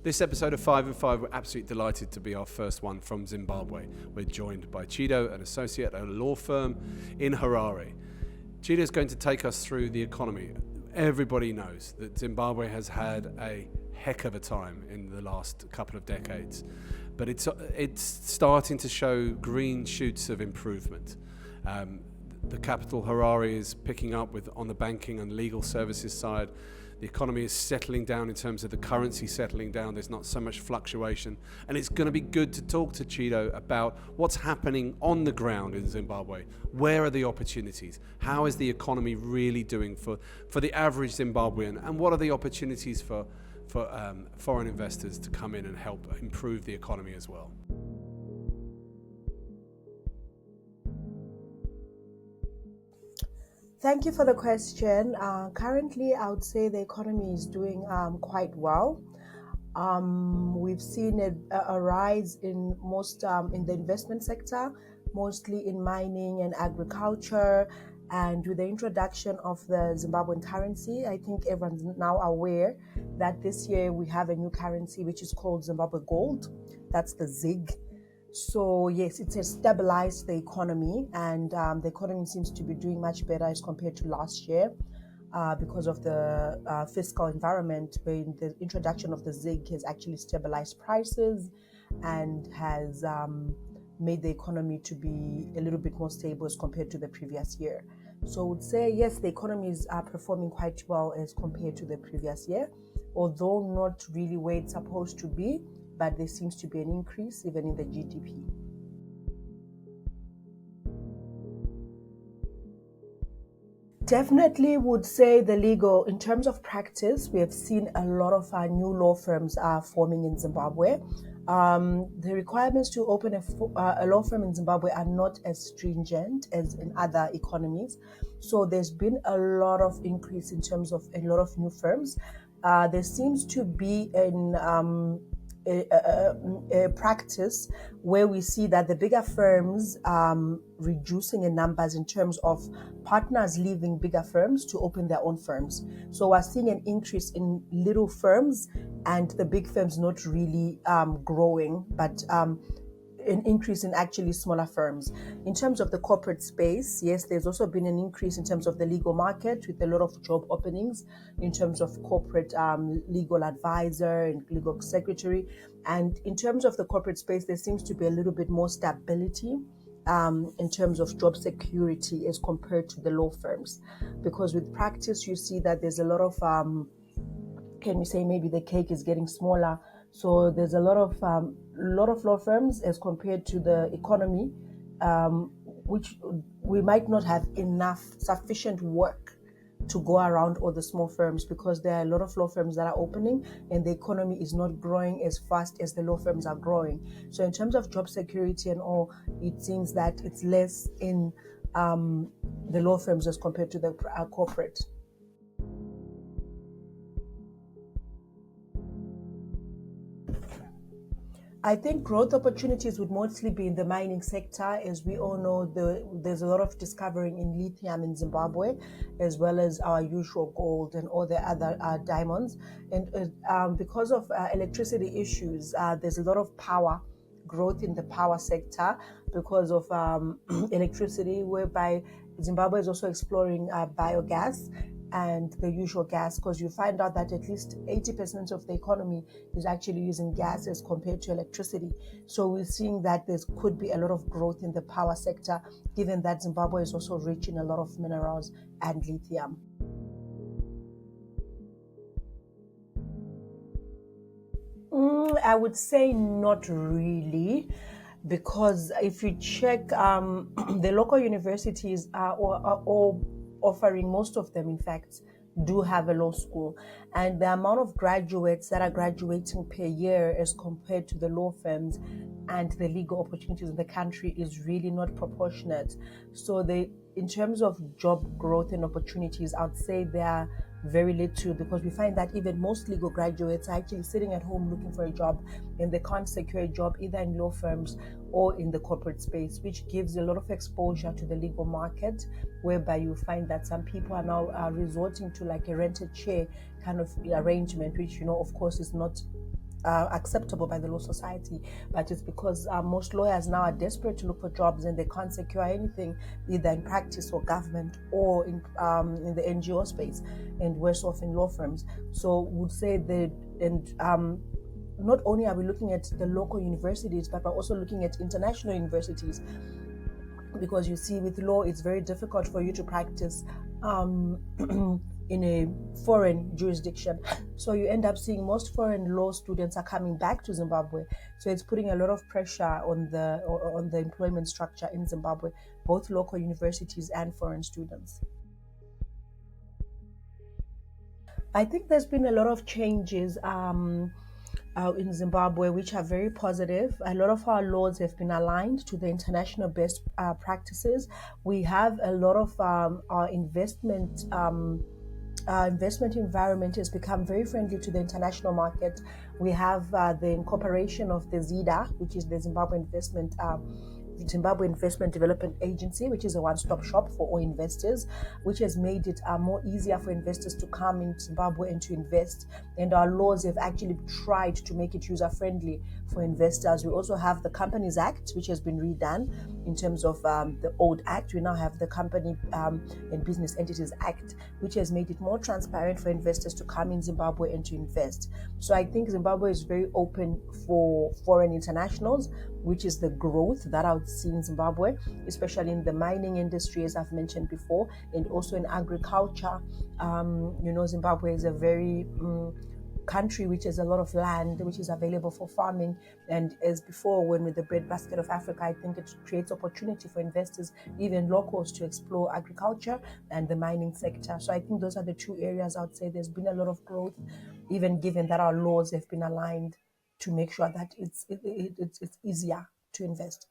This episode of 5 and 5, we're absolutely delighted to be our first one from Zimbabwe. We're joined by Chido, an associate at a law firm in Harare. Chido is going to take us through the economy. Everybody knows that Zimbabwe has had a heck of a time in the last couple of decades, but it's starting to show green shoots of improvement. The capital, Harare, is picking up on the banking and legal services side. The economy is settling down in terms of the currency settling down. There's not so much fluctuation. And it's going to be good to talk to Chido about what's happening on the ground in Zimbabwe. Where are the opportunities? How is the economy really doing for the average Zimbabwean? And what are the opportunities for foreign investors to come in and help improve the economy as well? Thank you for the question. Currently, I would say the economy is doing quite well. We've seen a rise in most in the investment sector, mostly in mining and agriculture. And with the introduction of the Zimbabwean currency, I think everyone's now aware that this year we have a new currency which is called Zimbabwe Gold. That's the ZiG. So yes, it has stabilized the economy, and the economy seems to be doing much better as compared to last year because of the fiscal environment, where the introduction of the ZiG has actually stabilized prices and has made the economy to be a little bit more stable as compared to the previous year. So I would say, yes, the economies are performing quite well as compared to the previous year, although not really where it's supposed to be, but there seems to be an increase even in the GDP. Definitely would say the legal, in terms of practice, we have seen a lot of new law firms are forming in Zimbabwe. The requirements to open a law firm in Zimbabwe are not as stringent as in other economies. So there's been a lot of increase in terms of a lot of new firms. There seems to be a practice where we see that the bigger firms reducing in numbers in terms of partners leaving bigger firms to open their own firms. So we're seeing an increase in little firms and the big firms not really growing, but an increase in actually smaller firms. In terms of the corporate space, yes, there's also been an increase in terms of the legal market with a lot of job openings in terms of corporate legal advisor and legal secretary. And in terms of the corporate space, there seems to be a little bit more stability in terms of job security as compared to the law firms. Because with practice, you see that there's a lot of, can we say maybe the cake is getting smaller. So there's a lot of law firms as compared to the economy, which we might not have sufficient work to go around all the small firms, because there are a lot of law firms that are opening and the economy is not growing as fast as the law firms are growing. So in terms of job security and all, it seems that it's less in the law firms as compared to the corporate. I think growth opportunities would mostly be in the mining sector. As we all know, there's a lot of discovering in lithium in Zimbabwe, as well as our usual gold and all the other diamonds. And because of electricity issues, there's a lot of power growth in the power sector because of electricity, whereby Zimbabwe is also exploring biogas and the usual gas, because you find out that at least 80% of the economy is actually using gas as compared to electricity. So we're seeing that there could be a lot of growth in the power sector, given that Zimbabwe is also rich in a lot of minerals and lithium. I would say not really, because if you check, the local universities are all offering, most of them in fact do have a law school, and the amount of graduates that are graduating per year as compared to the law firms and the legal opportunities in the country is really not proportionate. So in terms of job growth and opportunities, I'd say they are very little, because we find that even most legal graduates are actually sitting at home looking for a job, and they can't secure a job either in law firms or in the corporate space, which gives a lot of exposure to the legal market, whereby you find that some people are now resorting to like a rented chair kind of arrangement, which, of course is not acceptable by the law society, but it's because most lawyers now are desperate to look for jobs and they can't secure anything either in practice or government or in the NGO space, and worse off in law firms. So would say that, and not only are we looking at the local universities, but we're also looking at international universities, because you see with law it's very difficult for you to practice in a foreign jurisdiction. So you end up seeing most foreign law students are coming back to Zimbabwe. So it's putting a lot of pressure on the employment structure in Zimbabwe, both local universities and foreign students. I think there's been a lot of changes in Zimbabwe, which are very positive. A lot of our laws have been aligned to the international best practices. We have a lot of our investment environment has become very friendly to the international market. We have the incorporation of the ZIDA, which is the Zimbabwe Investment Development Agency, which is a one-stop shop for all investors, which has made it more easier for investors to come in Zimbabwe and to invest. And our laws have actually tried to make it user-friendly for investors. We also have the Companies Act, which has been redone in terms of the old act. We now have the Company and Business Entities Act, which has made it more transparent for investors to come in Zimbabwe and to invest. So I think Zimbabwe is very open for foreign internationals, which is the growth that I would see in Zimbabwe, especially in the mining industry, as I've mentioned before, and also in agriculture. Zimbabwe is a very country which has a lot of land which is available for farming, and as before, when with the breadbasket of Africa, I think it creates opportunity for investors, even locals, to explore agriculture and the mining sector. So I think those are the two areas I would say there's been a lot of growth, even given that our laws have been aligned to make sure that it's easier to invest.